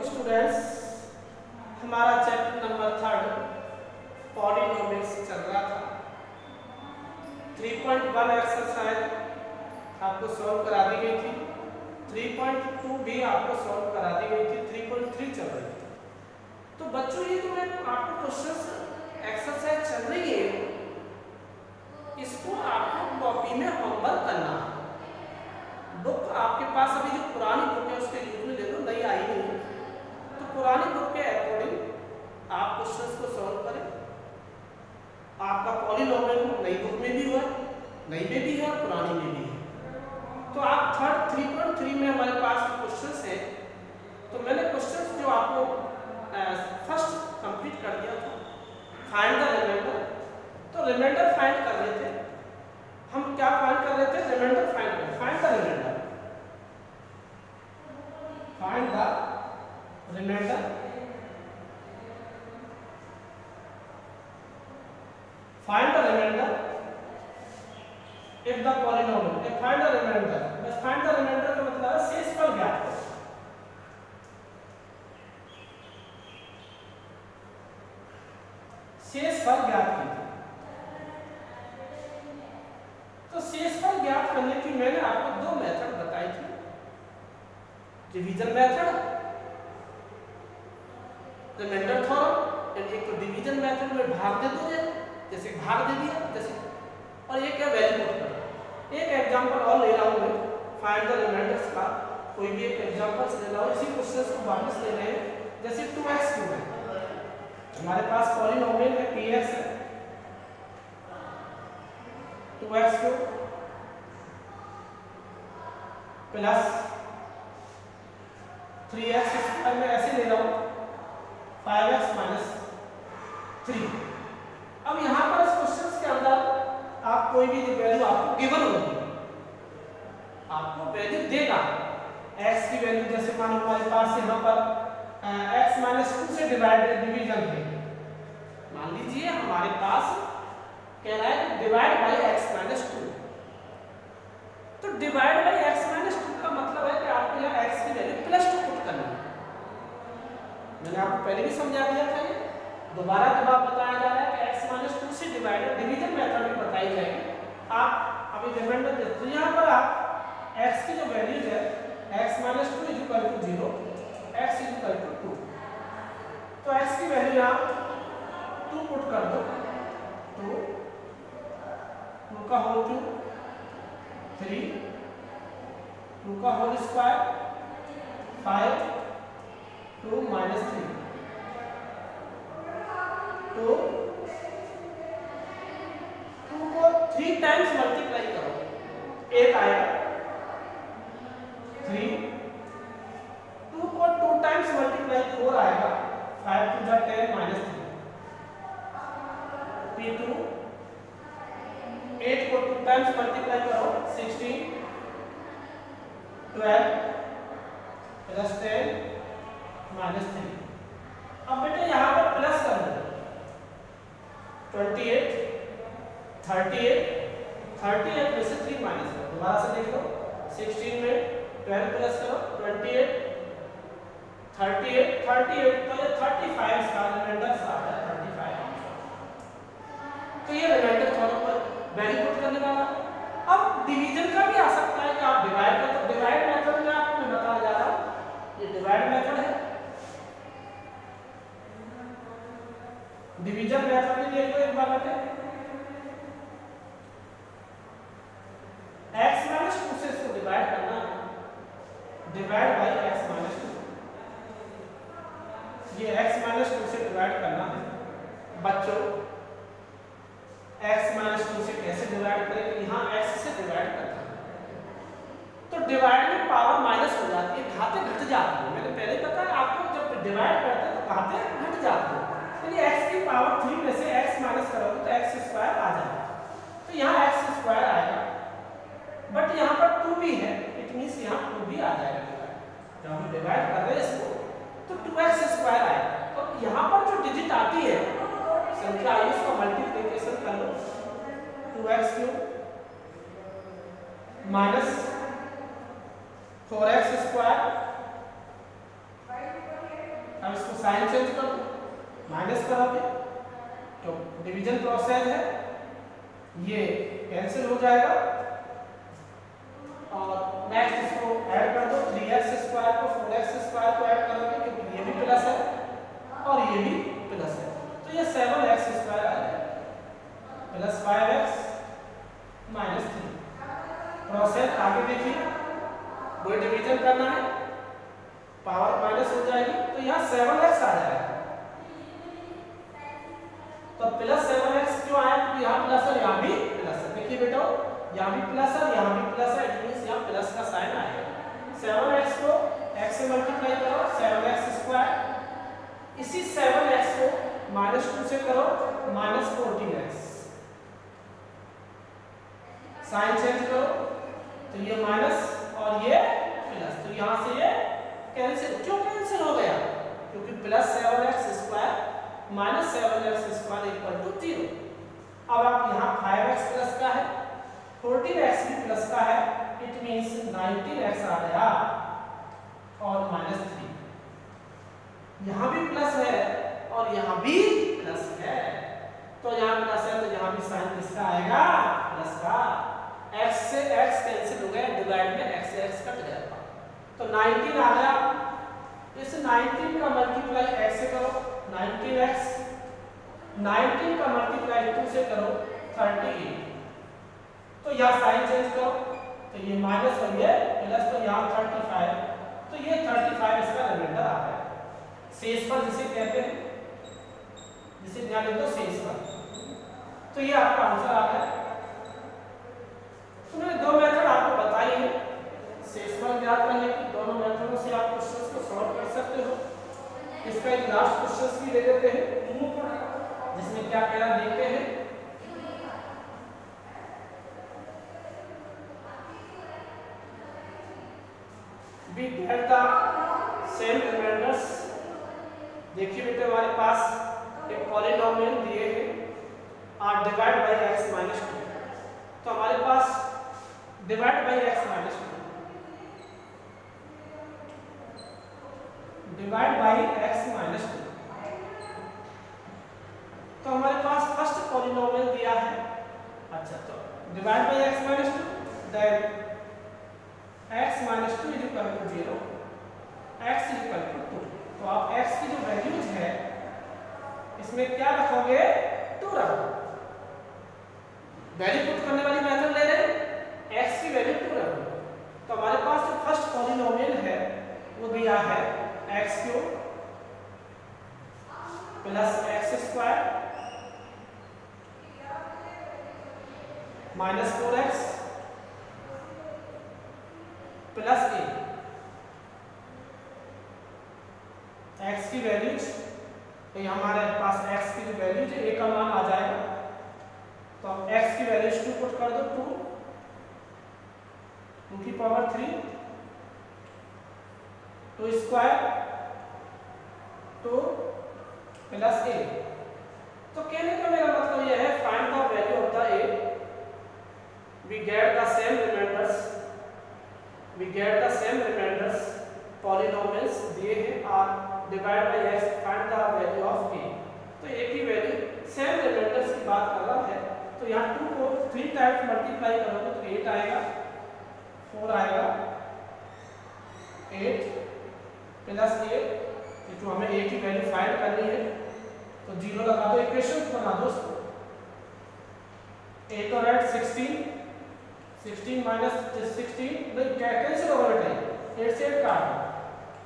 Students, हमारा chapter number 3 polynomials चल रहा था। 3.1 एक्सरसाइज आपको सॉल्व करा दी गई थी, 3.2 भी आपको सॉल्व करा दी गई थी, 3.3 चल रही थी। तो बच्चों ये जो मैं आपको क्वेश्चन एक्सरसाइज चल रही है, इसको आपको कॉपी में होमवर्क करना है। बुक आपके पास अभी जो पुरानी बुक है उसके यूज में ले लो, नई आई नहीं, तो पुरानी बुक के अकॉर्डिंग आप क्वेश्चंस को सॉल्व करें। आपका पॉलिनोमियल नई बुक में भी हुआ, नई में भी है और पुरानी में भी है। तो आप 3.3 में हमारे पास क्वेश्चंस हैं, तो मैंने क्वेश्चंस जो आपको फर्स्ट कंप्लीट कर दिया था, फाइंड द रिमाइंडर। तो रिमाइंडर फाइंड कर रहे थे हम, क्या फाइंड कर रहे थे? Remainder find the remainder, find the remainder, find the remainder if the polynomial, find the remainder. बस फाइंड द रिमाइंडर का मतलब है शेषफल ज्ञात करो। शेषफल ज्ञात कीजिए। तो शेषफल ज्ञात करने की मैंने आपको दो मेथड बताई थी, डिवीजन मेथड, रिमाइंडर थ्योरम। एक तो डिवीजन मेथड में भाग दे दो, जैसे भाग दे दिया जैसे, और एक है वैल्यू पुट करना। एक एग्जांपल और ले रहा हूं मैं, फाइंड द रिमाइंडर्स का कोई भी एक एग्जांपल ले रहा हूं, इसी क्वेश्चन को वापस ले रहे हैं। जैसे 2x क्यूब है, हमारे पास पॉलिनोमियल है px है, 2x cube plus 3x square में ऐसे ले रहा हूं 5x माइनस 3। अब यहां पर इस क्वेश्चन के अंदर आप कोई भी वैल्यू आपको गिवन होगी, आपको वैल्यू देगा x की वैल्यू। जैसे मानो हमारे पास यहां पर x माइनस 2 से डिवीजन है, मान लीजिए हमारे पास कह रहा है डिवाइड बाय x माइनस 2। तो डिवाइड बाय x माइनस 2 का मतलब है कि आपको यहाँ x की वैल्यू प्लस 2 पुट करनी है। मैंने आपको पहले भी समझा दिया था, ये दोबारा जब आप बताया जा रहा है कि x माइनस 2 से डिवाइड, डिवीजन मेथड में बताई जाएगी। आप अभी रिमाइंडर देते, तो यहाँ पर आप x की जो वैल्यूज है x minus 2 equal to 0, x equal to 2, तो x की वैल्यू यहाँ 2 पुट कर दो, 2 का होल क्यूब 3, 2 का होल स्क्वायर 5, 2 माइनस 3, तो 2 को 3 टाइम्स मल्टीप्लाई करो, 8 आएगा। 3, 2 को 2 टाइम्स मल्टीप्लाई 4 आएगा, 5 टू द 10 माइनस 3, P2। 8 को 2 टाइम्स मल्टीप्लाई करो, 16, 12 प्लस 10 माइनस 3। अब बेटा यहाँ पर प्लस कर दो, 28, 38 में से 3 माइनस करो, दोबारा से देख लो, 16 में 12 प्लस करो, 28, 38, तो ये 35 का रिमाइंडर आ रहा है, 35। तो ये रिमाइंडर थ्योरम पर वैल्यू पुट करने वाला। अब डिवीजन का भी आ सकता है कि आप डिवाइड कर, तो डिवाइड मेथड में आपको मैं बताया जा रहा हूं, ये डिवाइड मेथड है। डिवीजन मेथड में देख लो एक बार बेटे, x माइनस 2 से इसको डिवाइड करना है, डिवाइड बाय x माइनस 2, ये x माइनस 2 से डिवाइड करना है। बच्चों x माइनस 2 से कैसे डिवाइड करेंगे? यहाँ x से डिवाइड करना है, तो डिवाइड में पावर माइनस हो जाती है, घातें घट जाती है। मैंने पहले बताया आपको, जब डिवाइड करते हैं तो घातें घट जाती है। चलिए x की पावर 3 में से x माइनस करोगे तो x स्क्वायर आ जाएगा, तो यहाँ x स्क्वायर आएगा, बट यहाँ पर 2 भी है, इट मींस यहाँ 2 भी आ जाएगा। जब हम डिवाइड कर रहे हैं इसको तो 2x स्क्वायर आएगा। तो यहाँ पर जो डिजिट आती है संख्या आई, उसका मल्टीप्लिकेशन कर लो, 2x cube minus 4x square अब इसको साइन चेंज कर दो, माइनस करोगे तो डिवीजन प्रोसेस है, ये कैंसिल हो जाएगा और नेक्स्ट इसको ऐड कर दो, 3x² को 4x² को ऐड करोगे क्योंकि ये भी प्लस है और ये भी प्लस है, तो ये 7x² आ जाएगा प्लस 5x माइनस 3। प्रोसेस आगे देखिए, वही डिवीजन करना है, पावर माइनस हो जाएगी तो यहाँ 7x आ जाएगा, तो प्लस 7x क्यों आया, क्योंकि यहाँ प्लस है यहाँ भी प्लस है। देखिए बेटा यहाँ भी प्लस है यहाँ भी प्लस है, इट मींस यहाँ प्लस का साइन आएगा। 7x को x से मल्टीप्लाई करो 7x², इसी 7x को -2 से करो -14x, साइन चेंज करो तो ये माइनस और ये प्लस, तो यहाँ से ये कैंसिल, क्यों कैंसिल हो गया, क्योंकि plus 7x² minus 7x² equal to 0। अब आप यहाँ 5x प्लस का है, 14x भी प्लस का है, इट मींस 19x आ गया और -3। यहाँ भी प्लस है और यहाँ भी प्लस है, तो यहाँ प्लस है तो यहाँ भी साइन किसका आएगा, प्लस का। x से x कैंसिल हो गया, डिवाइड में x से x कट जाएगा, तो 19 आ गया। इस 19 का मल्टीप्लाई x से करो 19x, 19 का मल्टीप्लाई 2 से करो 38, तो यहाँ साइन चेंज करो तो ये माइनस और ये प्लस, तो यहाँ 35, तो ये 35 इसका रिमाइंडर आ गया। शेष पर जिसे कहते हैं, जिसे ध्यान दो शेष पर, तो ये आपका आंसर आ गया। तो मैंने दो मेथड आपको बताई है शेषफल ज्ञात करने की, दोनों मेथडों से आप क्वेश्चंस को सॉल्व कर सकते हो। इसका एक लास्ट क्वेश्चन भी ले लेते हैं, जिसमें क्या कह रहा देखते हैं। We get the same reminders। देखिए बेटे हमारे पास एक पॉलिनोमियल दिए हैं और डिवाइड बाय x माइनस 2, तो हमारे पास divide by x minus 2, divide by x minus 2, तो हमारे पास फर्स्ट पॉलिनोमियल दिया है। अच्छा, तो divide by x minus 2, then x minus 2 is equal to 0, x is equal to 2, तो आप x की जो वैल्यूज है इसमें क्या रखोगे, 2 रखोगे। वैल्यू पुट करने वाली मेथड ले रहे हैं, x की वैल्यू 2 रखोगे, तो हमारे पास जो फर्स्ट पॉलिनोमियल है वो दिया है x³ plus x² minus 4x plus a। x की वैल्यूज, तो हमारे पास x की जो वैल्यूज है a का मान आ जाएगा, तो अब x की वैल्यूज 2 पुट कर दो, 2 की पावर 3, 2 स्क्वायर 2 प्लस a। तो कहने का मेरा मतलब यह है, find the value of the a, we get the same remainders, we get the same remainders, polynomials दिए हैं और divide by x, find the value of a। तो a की वैल्यू सेम रिमाइंडर्स की बात कर रहा है, तो यहाँ 2 को 3 टाइम्स मल्टीप्लाई करोगे तो 8 आएगा, 4 आएगा, 8 प्लस 8, जो हमें a की वैल्यू फाइंड करनी है, तो 0 लगा दो, इक्वेशन बना दो उसको। 8 और 8 16 माइनस 16 कैंसिल होगा बेटा, 8 से 8 काट,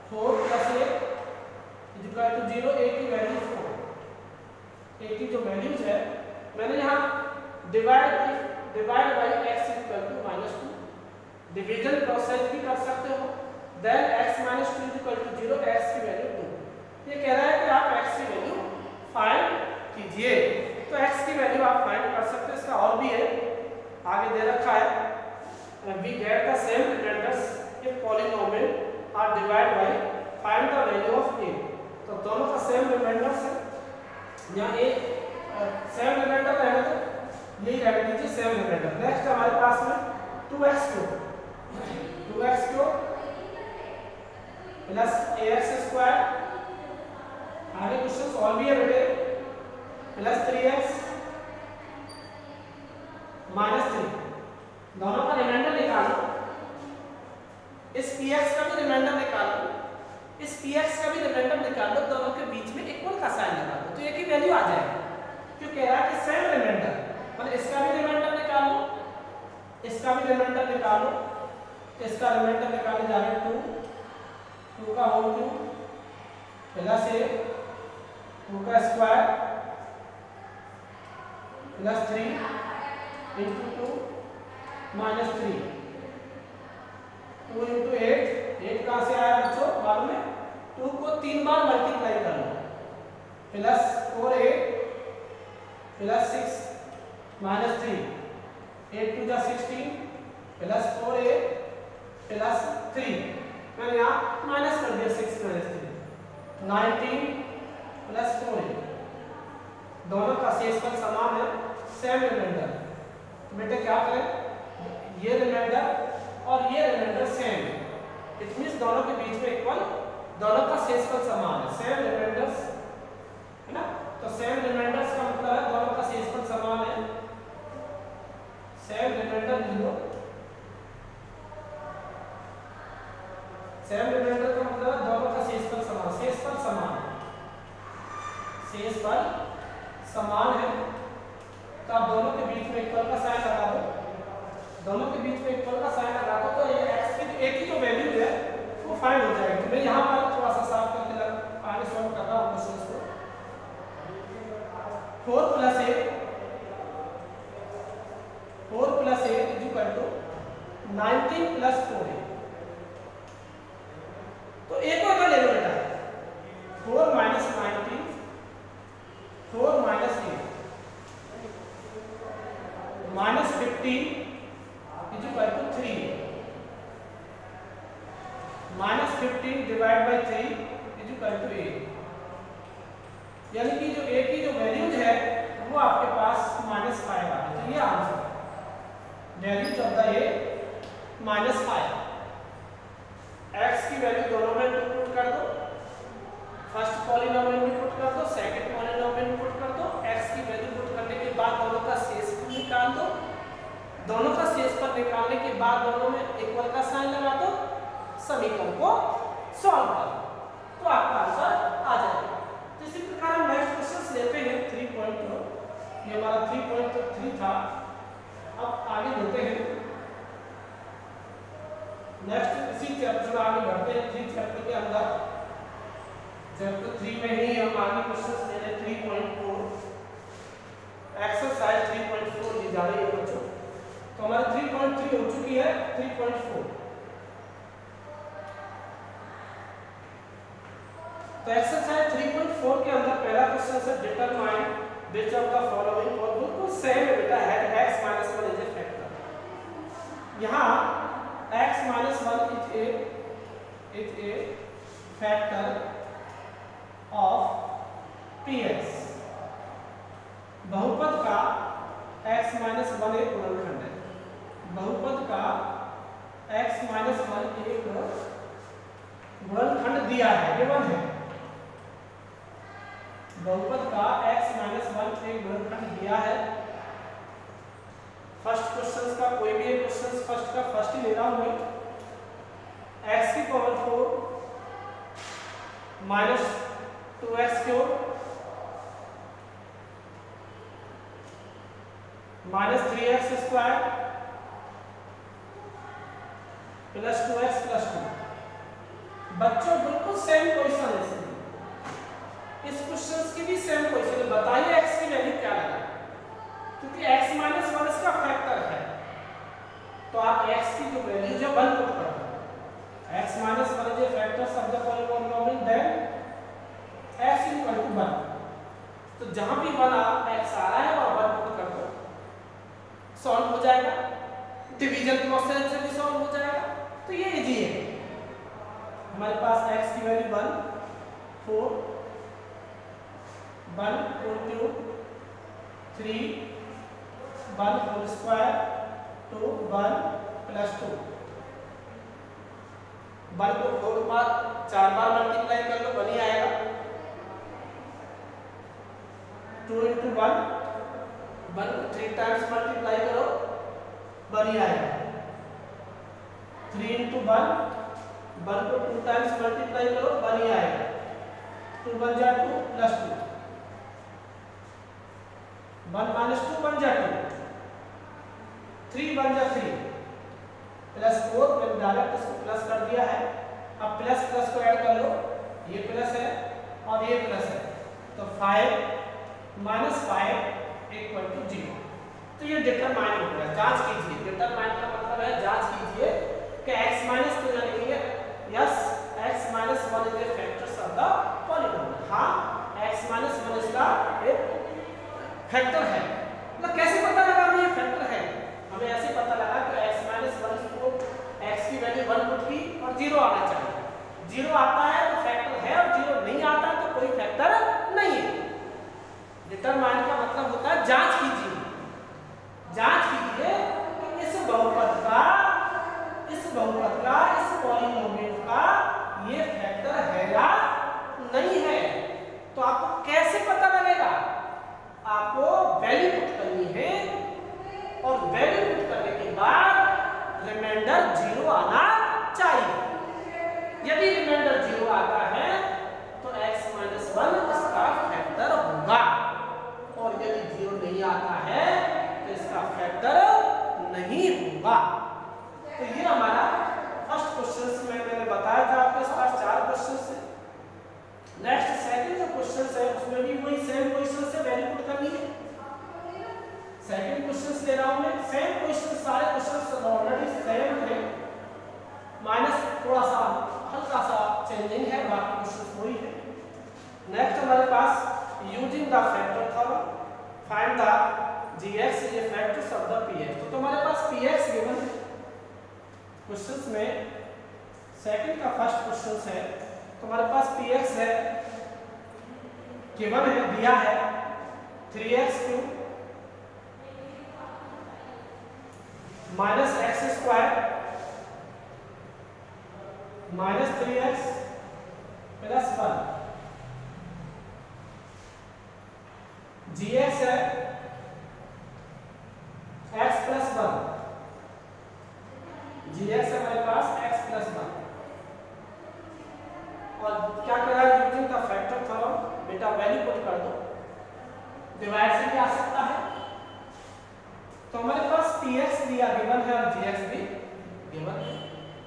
4 plus 8 is equal to 0, a की वैल्यू 4, a की जो वैल्यूज है मैंने यहाँ divide by x equal to -2, division process भी कर सकते हो, then x minus 2 equal to 0, x की वैल्यू 2। ये कह रहा है कि आप x की वैल्यू फाइंड कीजिए, तो x की वैल्यू आप फाइंड कर सकते हो। इसका और भी है, आगे दे रखा है, we get the same reminders if polynomial are divided by find the value of a। तो दोनों का सेम रिमाइंडर्स है, यहाँ a सेम रिमाइंडर रहेगा तो यही रख लीजिए सेम रिमाइंडर। नेक्स्ट हमारे पास में 2x³ प्लस ax² Cx का भी रिमाइंडर निकाल लो, दोनों के बीच में इक्वल का साइन लगा दो तो एक ही वैल्यू आ जाएगी। क्यों कह रहा है कि सेम रिमाइंडर, मतलब इसका भी रिमाइंडर निकाल लो, इसका भी रिमाइंडर निकाल लो। इसका रिमाइंडर निकालने जा रहे हैं 2 का होल क्यूब प्लस 2 का square plus 3 into 2 minus 3 2 into 8 कहाँ से आया बच्चों मालूम है? 2 को 3 बार मल्टीप्लाई कर लो प्लस 4a प्लस 6 माइनस 3 8 2 जा 16 प्लस 4a प्लस 3 मैंने यहाँ माइनस कर दिया 6 माइनस 3 19 प्लस 4a दोनों का शेषफल समान है, सेम रिमाइंडर। तो बेटे क्या करें, ये रिमाइंडर और ये रिमाइंडर सेम, इट मींस दोनों के बीच में इक्वल, दोनों का शेषफल समान है, सेम रिमाइंडर्स है ना। तो सेम रिमाइंडर्स का मतलब है दोनों का शेषफल समान है, सेम रिमाइंडर लिख लो। सेम रिमाइंडर का मतलब है दोनों का शेषफल समान, शेषफल समान, शेषफल समान है तो आप दोनों के बीच में इक्वल का साइन लगा दो, दोनों के बीच में इक्वल का साइन लगा दो तो ये x की एक ही जो वैल्यू है वो फाइंड हो जाएगी। तो मैं यहाँ पर थोड़ा सा साफ करके आगे सॉल्व कर रहा हूँ क्वेश्चन को। 4 plus a is equal to 19 plus 4a। तो a को इधर ले लो बेटा, 4 minus 19 4 minus 8 minus 15 is equal to 3 minus 15 divide by 3 is equal to 8। यानी कि जो a की जो वैल्यूज है वो आपके पास -5 आ गई। तो ये answer values of the a -5। x की वैल्यू दोनों में पुट कर दो, फर्स्ट पॉलिनोमियल में पुट कर दो, सेकंड पॉलिनोमियल में पुट कर दो, x की वैल्यू पुट करने के बाद दोनों का शेषफल निकाल दो, दोनों का शेषफल निकालने के बाद दोनों में इक्वल का साइन लगा दो, समीकरण को सॉल्व कर दो तो आपका आंसर आ जाएगा। तो इसी प्रकार हम नेक्स्ट क्वेश्चन लेते हैं 3.2, ये हमारा 3.3 था। अब आगे लेते हैं नेक्स्ट इसी चैप्टर में आगे बढ़ते हैं। 3 चैप्टर के अंदर चैप्टर 3 में ही हम आगे क्वेश्चन ले रहे 3.4 एक्सरसाइज 3.4 दी जा रही है बच्चों। तो हमारी 3.3 हो चुकी है 3.4। तो एक्सरसाइज 3.4 के अंदर पहला क्वेश्चन है determine which of the following, और बिल्कुल सेम है बेटा, है x - 1 इज ए फैक्टर। यहाँ x - 1 is a factor of px। बहुपद का x - 1 एक गुणनखंड है, बहुपद का x - 1 एक गुणनखंड दिया है, गिवन है। बहुपद का x - 1 एक गुणनखंड दिया है। फर्स्ट क्वेश्चन का कोई भी एक क्वेश्चन फर्स्ट का फर्स्ट ही ले रहा हूं मैं। x की power 4 minus 2x cube minus 3x square plus 2x plus 2। बच्चों बिल्कुल सेम क्वेश्चन है, इस क्वेश्चन की भी सेम क्वेश्चन है। बताइए x की वैल्यू क्या लगा, क्योंकि x - 1 इसका फैक्टर है तो आप x की जो वैल्यू जो 1 पुट कर दो। x - 1 is a factor of the polynomial then x = 1। तो जहां भी 1 x आ रहा है वहां 1 पुट कर दो, सॉल्व हो जाएगा। डिवीजन प्रोसेस से भी सॉल्व हो जाएगा। तो ये इजी है। हमारे पास x की value 1 4 1 4 cube 3 1 whole square 2 1 plus 2। 1 को 4 बार 4 बार मल्टीप्लाई कर लो 1 ही आएगा। 2 × 1 1 को 3 टाइम्स मल्टीप्लाई करो 1 ही आएगा। 3 × 1 1 को 2 टाइम्स मल्टीप्लाई करो 1 ही आएगा, 2 1 जा 2 प्लस 2, 1 माइनस 2 1 जा 2, 3 1 जा 3 प्लस 4, मैंने डायरेक्ट इसको प्लस कर दिया है। अब प्लस प्लस को ऐड कर लो, ये प्लस है और ये प्लस है, तो 5 माइनस 5 इक्वल टू 0। तो ये डिटरमाइन हो गया। जांच कीजिए, डिटरमाइन का मतलब है जांच कीजिए कि x माइनस तो लिखेंगे yes x minus 1 is a factors of the polynomial. हाँ, x माइनस 1 इसका एक फैक्टर है। मतलब कैसे पता लगा हमें ये फैक्टर है? हमें ऐसे पता लगा कि x माइनस 1 को x की वैल्यू 1 पुट की और 0 आना चाहिए। 0 आता है तो फैक्टर है और 0 नहीं आता है तो कोई फैक्टर नहीं है। डिटरमाइन का मतलब होता है जांच कीजिए, जांच कीजिए कि इस बहुपद का, इस पॉलीनोमियल का ये फैक्टर है या नहीं है। तो आपको कैसे पता लगेगा? आपको वैल्यू पुट करनी है और वैल्यू पुट करने के बाद रिमाइंडर 0 आना चाहिए। यदि रिमाइंडर 0 आता है तो x माइनस 1 इसका फैक्टर होगा और यदि 0 नहीं आता है तो इसका फैक्टर नहीं होगा। तो ये हमारा फर्स्ट क्वेश्चन में मैंने बताया था, आपके पास 4 क्वेश्चन है। नेक्स्ट सेकंड जो क्वेश्चन है उसमें भी वही सेम क्वेश्चन से वैल्यू पुट करनी है। सेकंड क्वेश्चन ले रहा हूं मैं, सेम क्वेश्चन, सारे क्वेश्चन ऑलरेडी सेम थे, माइनस थोड़ा सा हल्का सा चेंजिंग है, बाकी क्वेश्चन वही है। नेक्स्ट हमारे पास using the factor theorem find the gx is a factors of the px। तो हमारे पास px गिवन है क्वेश्चंस में। सेकंड का फर्स्ट क्वेश्चन है तो हमारे पास px है, गिवन है, दिया है 3x³ minus x square minus 3x plus 1। gx है x प्लस 1, gx है हमारे पास x प्लस 1। और क्या कह रहा है? यूजिंग द फैक्टर थ्योरम, बेटा वैल्यू पुट कर दो, डिवाइड से भी आ सकता है। तो हमारे पास px दिया गिवन है और gx भी गिवन है।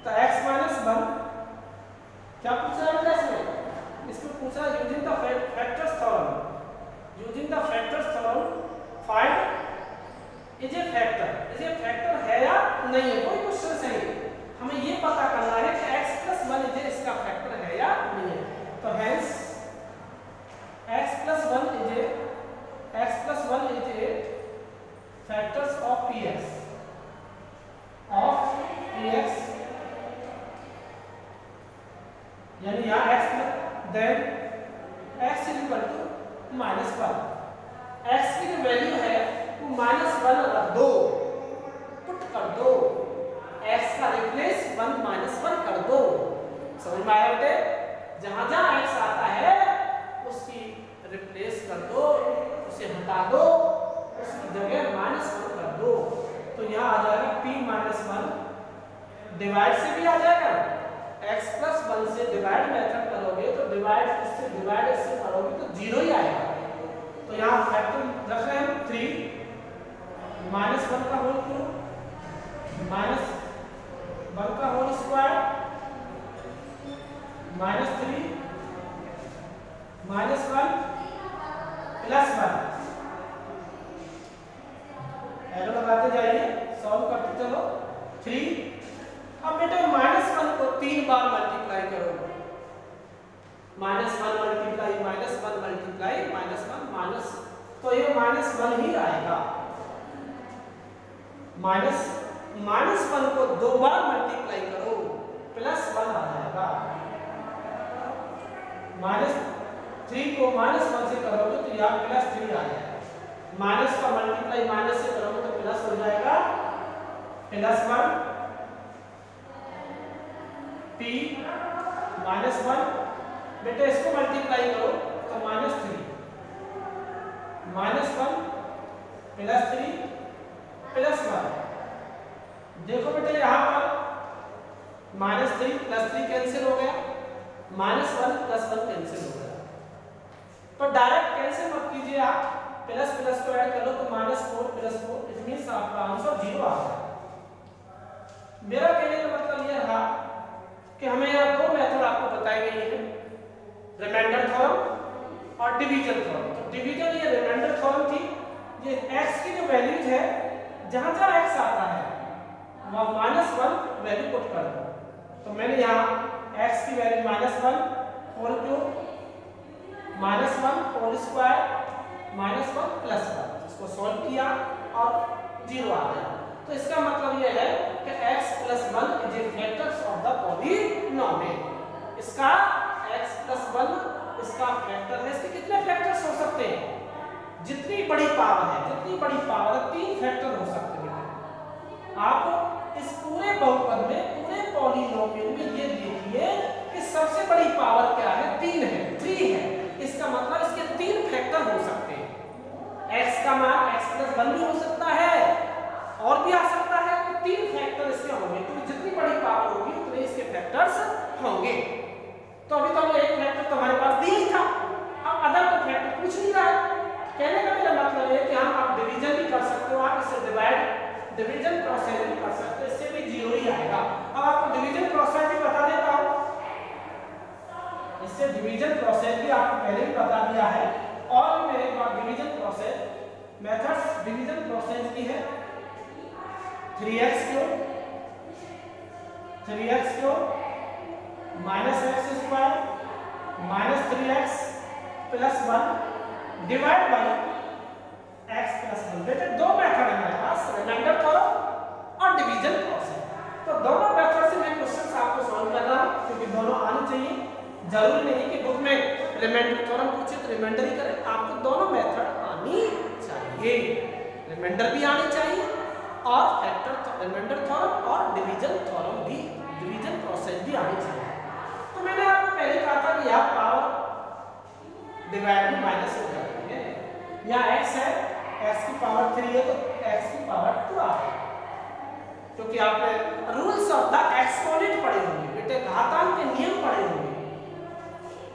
तो x माइनस 1 क्या पूछा है इसमें? इसमें पूछा using the factors theorem, using the factors theorem find is a factor. Is a factor है या नहीं है, कोई क्वेश्चन सही। हमें ये पता करना है कि x प्लस 1 इज इसका फैक्टर है या नहीं है। तो hence x plus 1 is a factors of px, यानी यहाँ x plus then x is equal to minus 1। x की जो वैल्यू है वो माइनस 1 रख दो, पुट कर दो, x का रिप्लेस 1 माइनस 1 कर दो। समझ में आया बेटे? जहां जहां x आता है उसकी रिप्लेस कर दो, उसे हटा दो, उसकी जगह माइनस 1 कर दो। तो यहाँ आ जाएगा p माइनस 1, डिवाइड से भी आ जाएगा। x प्लस 1 से डिवाइड मेथड करोगे तो डिवाइड इससे करोगे तो 0 ही आएगा। तो यहाँ फैक्टर रख रहे हैं 3 माइनस 1 का होल क्यूब माइनस 1 का whole square minus 3 minus 1 plus 1। Arrow लगाते जाइए, सॉल्व करते चलो। 3। अब बेटे माइनस 1 को 3 बार मल्टीप्लाई करो, minus 1 multiply minus 1 multiply minus 1 minus, तो ये माइनस 1 ही आएगा। माइनस 1 को 2 बार मल्टीप्लाई करो, प्लस 1 आ जाएगा। माइनस 3 को माइनस 1 से करोगे तो यहाँ प्लस 3 आ जाएगा। माइनस का मल्टीप्लाई माइनस से करोगे तो प्लस हो जाएगा, प्लस 1 p माइनस 1। बेटे इसको मल्टीप्लाई करो तो माइनस 3 माइनस 1 प्लस 3 प्लस 1। देखो बेटे यहाँ पर माइनस 3 प्लस 3 कैंसिल कीजिए आप, प्लस प्लस को ऐड कर लो तो -4 + 4, इट मींस आपका आंसर 0 आ गया। मेरा कहने का मतलब यह रहा कि हमें यहाँ दो मेथड आपको बताई गई है, रिमाइंडर थ्योरम और डिवीजन थ्योरम। तो डिवीजन ये रिमाइंडर थ्योरम थी, ये x की जो वैल्यूज है जहां जहां x आता है वहां -1 वैल्यू पुट कर दो। तो मैंने यहाँ x की value -1 whole cube, -1 whole square, -1 + 1, इसको सॉल्व किया और 0 आ गया। तो इसका मतलब यह है कि x + 1 is a factors of the polynomial. इसका x + 1 इसका फैक्टर है। इसके कितने फैक्टर्स हो सकते हैं? जितनी बड़ी पावर है, जितनी बड़ी पावर है 3 फैक्टर हो सकते हैं। आप इस पूरे बहुपद में, पूरे पॉलीनोमियल में ये देखिए कि सबसे बड़ी पावर क्या है? 3 है, 3 है। इसका मतलब इसके 3 फैक्टर हो सकते हैं। x का मान x + 1 भी हो सकता है और भी आ सकता है, तो 3 फैक्टर इसके होंगे। तो जितनी बड़ी पावर होगी उतने इसके फैक्टर्स होंगे। तो अभी तो एक फैक्टर तो हमारे पास दिया ही था, अब अदर को फैक्टर पूछ नहीं रहा है। कहने का मेरा मतलब है कि हम आप डिवीजन भी कर सकते हो, आप इससे डिवीजन प्रोसेस भी कर सकते हो, इससे भी 0 ही आएगा। अब आपको डिवीजन प्रोसेस भी बता देता हूं, इससे डिवीजन प्रोसेस भी आपको पहले भी बता दिया है। और मेरे पास division process methods division process की है 3x cube -x² -3x + 1 divide by x + 1। बेटे दो मेथड है हमारे पास, रिमाइंडर थ्योरम और डिवीजन प्रोसेस। तो दोनों मेथड से मैं क्वेश्चंस आपको सॉल्व कर रहा हूं, क्योंकि दोनों आने चाहिए। जरूरी नहीं कि बुक में रिमाइंडर थ्योरम पूछे तो रिमाइंडर ही करें, आपको दोनों मेथड आनी चाहिए। रिमाइंडर भी आनी चाहिए और फैक्टर रिमाइंडर थ्योरम और डिवीजन थ्योरम भी, डिवीजन प्रोसेस भी आनी चाहिए। तो मैंने आपको पहले कहा था कि यह पावर डिवाइड में माइनस हो जाती है। यहाँ x है, x की पावर 3 है तो x की पावर 2 आ गई, क्योंकि आपने रूल्स ऑफ द एक्सपोनेंट पढ़े होंगे। बेटे घातांक के नियम पढ़े होंगे,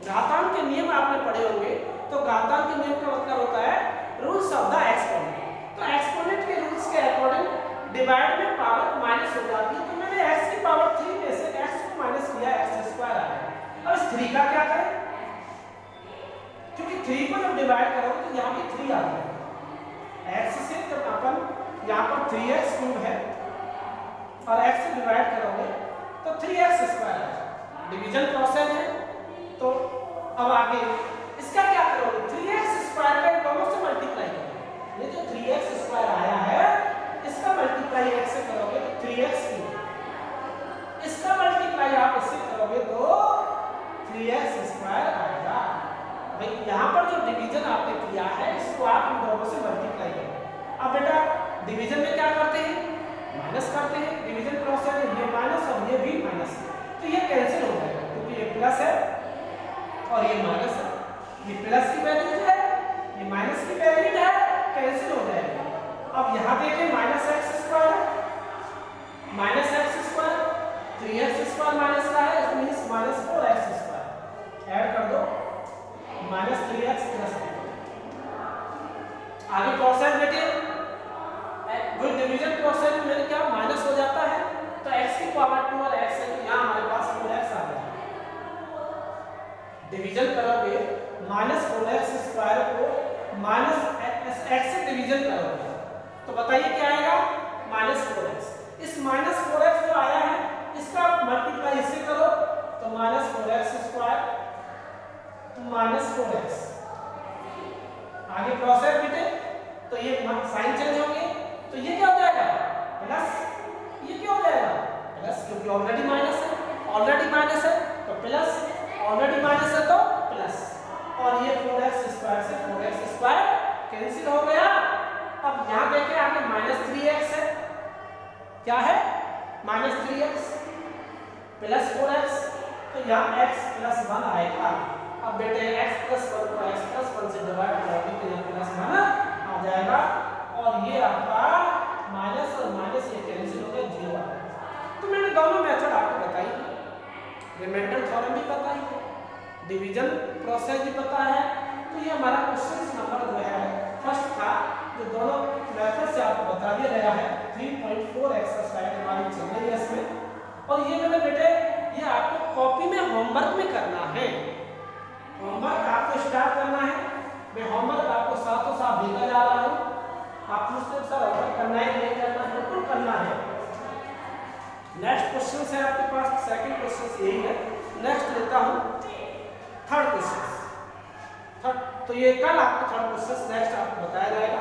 घातांक के नियम आपने पढ़े होंगे। तो घातांक के नियम का मतलब होता है रूल्स ऑफ द एक्सपोनेंट। तो एक्सपोनेंट के रूल्स के अकॉर्डिंग डिवाइड में पावर माइनस हो जाती है। तो मैंने x की पावर 3 में से x को माइनस किया, x² आ गया। अब इस 3 का क्या करें? क्योंकि 3 को जब डिवाइड करोगे तो यहाँ पे 3 आ जाएगा। x से जब अपन यहाँ पर 3x³ है और x से डिवाइड करोगे तो 3x² आएगा। डिवीजन प्रोसेस है। तो अब आगे इसका क्या करोगे? 3x² का दोनों से मल्टीप्लाई करोगे। ये जो 3x² आया है इसका मल्टीप्लाई x से करोगे तो 3x³, इसका मल्टीप्लाई आप इससे करोगे तो 3x² आएगा। भाई यहाँ पर जो डिवीजन आपने किया है इसको आप इन दोनों से मल्टीप्लाई करें। अब बेटा डिवीजन में क्या करते हैं? माइनस करते हैं। डिवीजन प्रोसेस में ये माइनस और ये भी माइनस, तो ये कैंसिल हो जाएगा, क्योंकि ये प्लस है और ये माइनस है। ये प्लस की वैल्यू है, ये माइनस की वैल्यू है, कैंसिल हो जाएगा। अब यहाँ देखिए -x² -3x² माइनस का है, इट मींस -4x²। ऐड कर दो -3x + 1। आगे प्रोसेस बेटे विद डिवीजन प्रोसेस में क्या माइनस हो जाता है, तो x की पावर 2 और x है, तो यहाँ हमारे पास 4x आ गया। डिवीजन करोगे -4x² को -x से डिवीजन करोगे तो बताइए क्या आएगा? -4x। इस -4x जो आया है इसका मल्टीप्लाई इससे करो तो -4x² -4x। आगे प्रोसेस बेटे तो ये साइन चेंज होंगे, तो ये क्या हो जाएगा? प्लस। ये क्या हो जाएगा? प्लस, क्योंकि ऑलरेडी माइनस है तो प्लस, ऑलरेडी माइनस है तो प्लस। और ये 4x² से 4x² कैंसिल हो गया। अब यहाँ देखिए आगे -3x है, क्या है? -3x + 4x, तो यहाँ x + 1 आएगा। अब बेटे x + 1 को x + 1 से डिवाइड करोगे तो ये +1 आ जाएगा और ये आपका माइनस और माइनस ये कैंसिल हो गया, 0 आ गया। तो मैंने दोनों मेथड आपको बताई, रिमाइंडर थ्योरम भी पता है, डिवीजन प्रोसेस भी पता है। तो तो ये हमारा क्वेश्चन नंबर जो है फर्स्ट था, जो दोनों मेथड से आपको बता दिया गया है। 3.4 एक्सरसाइज हमारी चल रही है इसमें, और ये मेरे बेटे ये आपको कॉपी में होमवर्क में करना है। होमवर्क आपको स्टार्ट करना है। मैं होमवर्क आपको साथों साथ भेजा जा रहा हूँ। आप पूछते सर होमवर्क करना है नहीं करना, बिल्कुल करना है। नेक्स्ट क्वेश्चन है आपके पास, सेकंड क्वेश्चन यही है। नेक्स्ट लेता हूँ थर्ड क्वेश्चन। थर्ड तो ये कल आपको थर्ड क्वेश्चन नेक्स्ट आपको बताया जाएगा।